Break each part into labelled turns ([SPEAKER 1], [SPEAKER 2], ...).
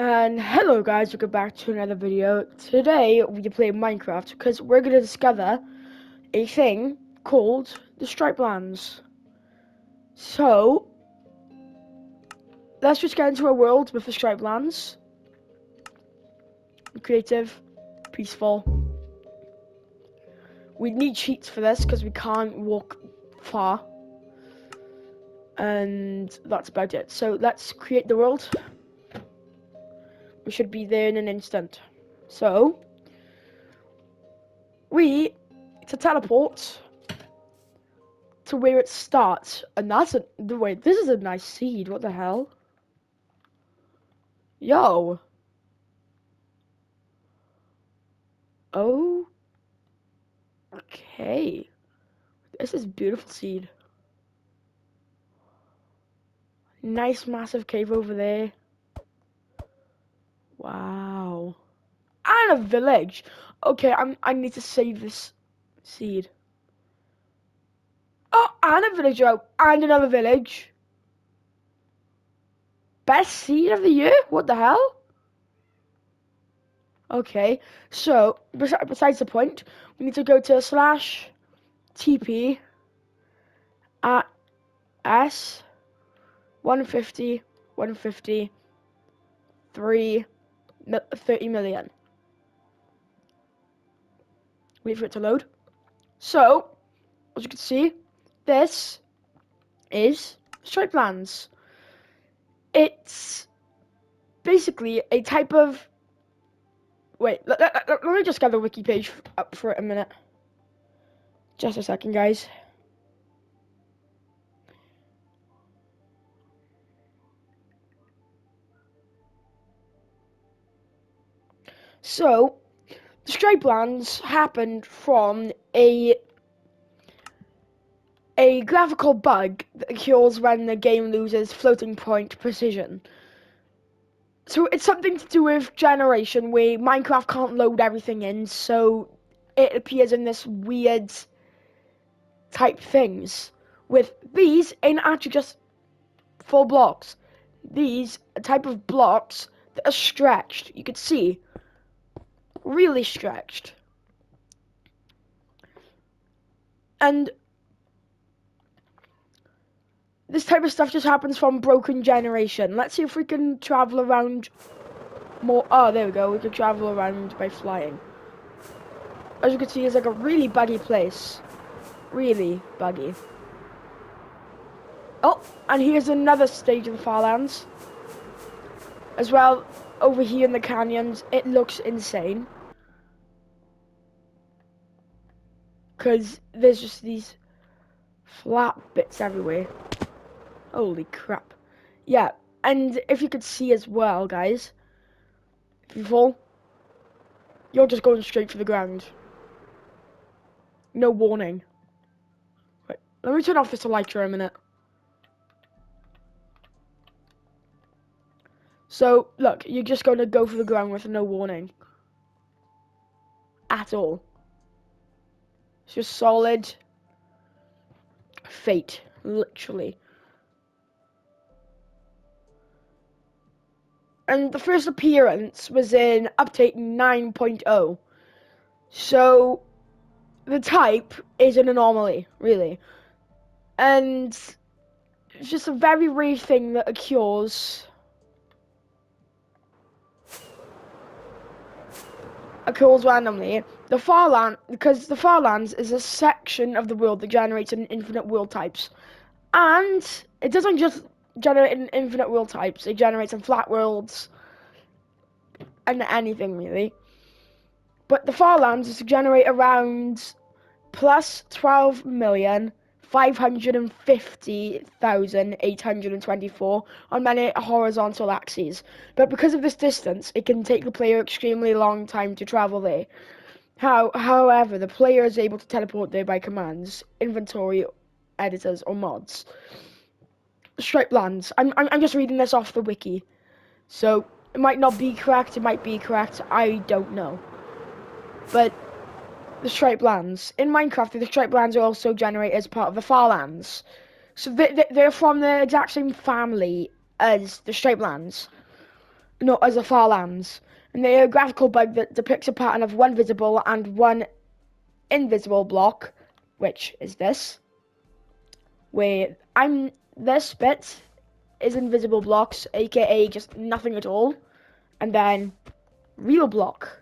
[SPEAKER 1] And hello guys, welcome back to another video. Today we play Minecraft because we're going to discover a thing called the Stripe Lands. So, let's just get into a world with the Stripe Lands. Creative, peaceful. We need cheats for this because we can't walk far. And that's about it. So let's create the world. We should be there in an instant. So, to teleport to where it starts, and that's the way. This is a nice seed. What the hell? Yo. Oh. Okay. This is beautiful seed. Nice massive cave over there. Wow. And a village. Okay, I need to save this seed. Oh, and a village out, and another village. Best seed of the year? What the hell? Okay, so besides the point, we need to go to /TP at S 150 30 million. Wait for it to load. So, as you can see, this is Stripe Lands. It's basically a type of. Wait, let me just get the wiki page up for a minute. Just a second, guys. So, the Stripe Lands happened from a graphical bug that occurs when the game loses floating point precision. So it's something to do with generation where Minecraft can't load everything in, so it appears in this weird type things. With these ain't actually just full blocks. These are type of blocks that are stretched. You could see. Really stretched. And this type of stuff just happens from broken generation. Let's see if we can travel around more. Oh, there we go. We can travel around by flying. As you can see, it's like a really buggy place. Really buggy. Oh, and here's another stage of the Farlands. As well, over here in the canyons, it looks insane. Because there's just these flat bits everywhere. Holy crap. Yeah, and if you could see as well, guys, if you fall, you're just going straight for the ground. No warning. Wait, let me turn off this light for a minute. So, look, you're just going to go for the ground with no warning. At all. It's just solid fate, literally. And the first appearance was in update 9.0. So, the type is an anomaly, really. And it's just a very rare thing that occurs randomly. Because the Farlands is a section of the world that generates an infinite world types. And it doesn't just generate an infinite world types, it generates some flat worlds and anything really. But the Farlands is to generate around plus 12,550,824 on many horizontal axes. But because of this distance, it can take the player extremely long time to travel there. However, the player is able to teleport there by commands, inventory, editors, or mods. Stripe Lands. I'm just reading this off the wiki. So, it might not be correct, it might be correct, I don't know. But the Stripe Lands. In Minecraft, the Stripe Lands are also generated as part of the Farlands. So they're from the exact same family as the Stripe Lands. No, as a far lands. And they're a graphical bug that depicts a pattern of one visible and one invisible block, which is this. Where this bit is invisible blocks, aka just nothing at all. And then real block.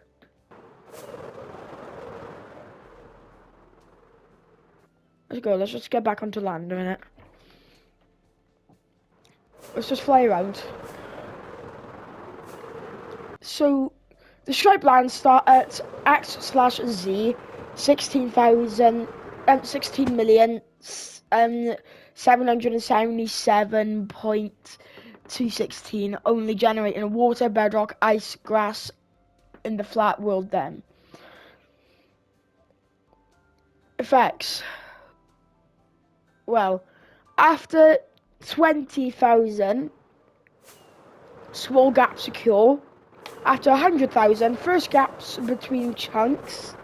[SPEAKER 1] Let's go, let's just get back onto land a minute. Let's just fly around. So, the stripe lines start at x/z 16,777.216, only generating water, bedrock, ice, grass in the flat world then. Effects. Well, after 20,000, small gaps occur. After 100,000, first gaps between chunks.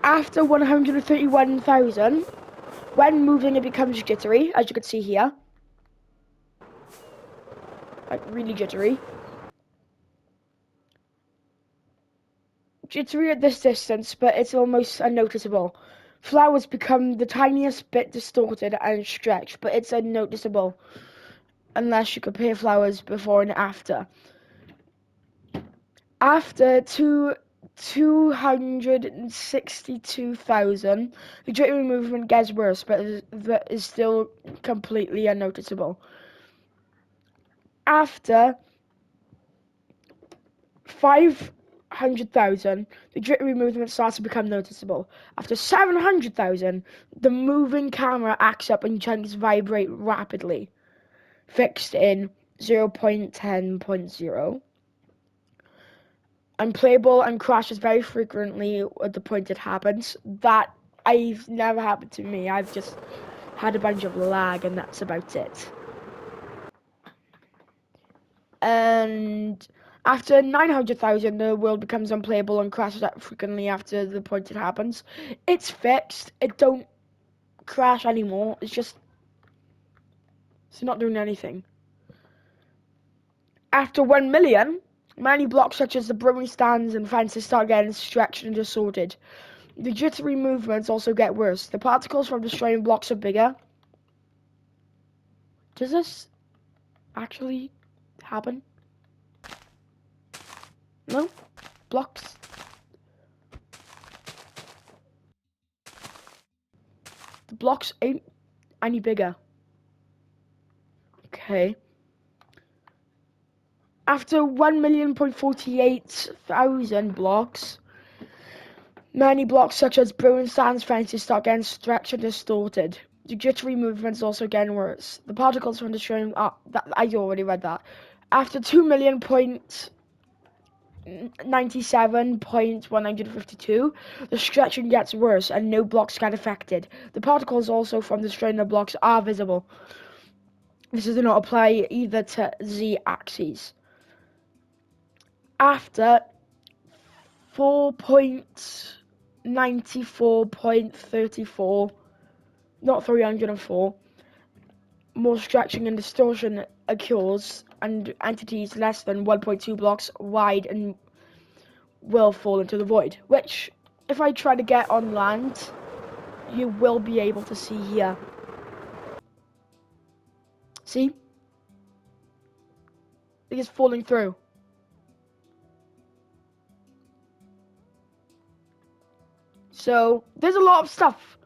[SPEAKER 1] After 131,000, when moving it becomes jittery, as you can see here. Like, really jittery. Jittery at this distance, but it's almost unnoticeable. Flowers become the tiniest bit distorted and stretched, but it's unnoticeable. Unless you compare flowers before and after. After 262,000, the jittery movement gets worse, but is still completely unnoticeable. After 500,000, the jittery movement starts to become noticeable. After 700,000, the moving camera acts up and chunks vibrate rapidly, fixed in 0.10.0. Unplayable and crashes very frequently at the point it happens. That I've never happened to me. I've just had a bunch of lag and that's about it. And after 900,000, the world becomes unplayable and crashes out frequently after the point it happens. It's fixed. It don't crash anymore. It's not doing anything. After 1 million, many blocks such as the brewing stands and fences start getting stretched and distorted. The jittery movements also get worse. The particles from destroying blocks are bigger. Does this actually happen? No? Blocks? The blocks ain't any bigger. Okay. After 1,000,048,000 blocks, many blocks such as brewing stands, fences start getting stretched and distorted. The jittery movements also getting worse. The particles from destroying I already read that. After 2,097,152, the stretching gets worse and no blocks get affected. The particles also from destroying the blocks are visible. This does not apply either to Z axes. After 4.94.34, not 304, more stretching and distortion occurs, and entities less than 1.2 blocks wide and will fall into the void, which, if I try to get on land, you will be able to see here. See? It is falling through. So, there's a lot of stuff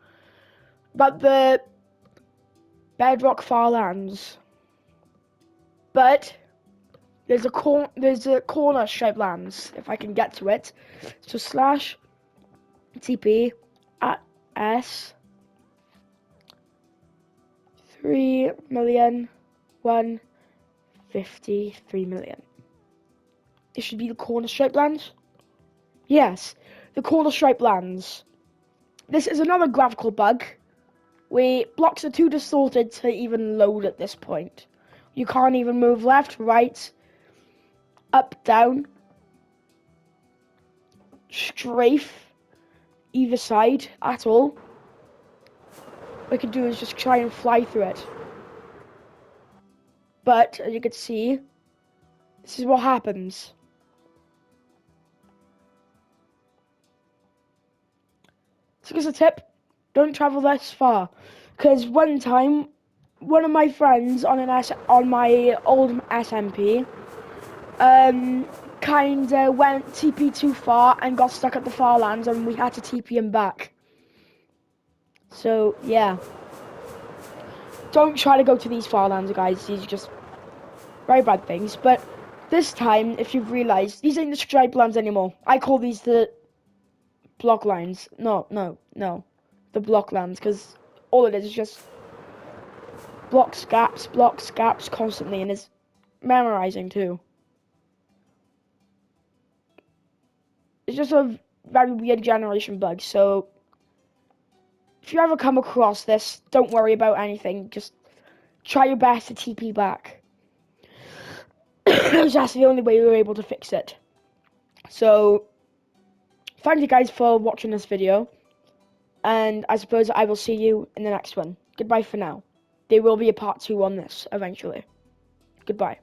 [SPEAKER 1] about the Bedrock Farlands. But there's a corner shaped lands, if I can get to it. So slash TP at S 3,153,000,000. It should be the corner stripe lands. Yes, the corner stripe lands. This is another graphical bug where blocks are too distorted to even load at this point. You can't even move left, right, up, down, strafe, either side at all. What I can do is just try and fly through it. But as you can see, This is what happens. So here's a tip: don't travel this far, because one time, one of my friends on on my old SMP, kinda went TP too far and got stuck at the far lands, and we had to TP him back. So yeah, don't try to go to these far lands, guys. These are just very bad things. But this time, if you've realised, these ain't the stripe lands anymore. I call these the block lines. No, the block lands, because all it is just blocks gaps constantly, and it's memorizing too. It's just a very weird generation bug. So if you ever come across this, don't worry about anything. Just try your best to TP back. That's the only way we were able to fix it. So thank you guys for watching this video, and I suppose I will see you in the next one. Goodbye for now. There will be a part 2 on this eventually. Goodbye.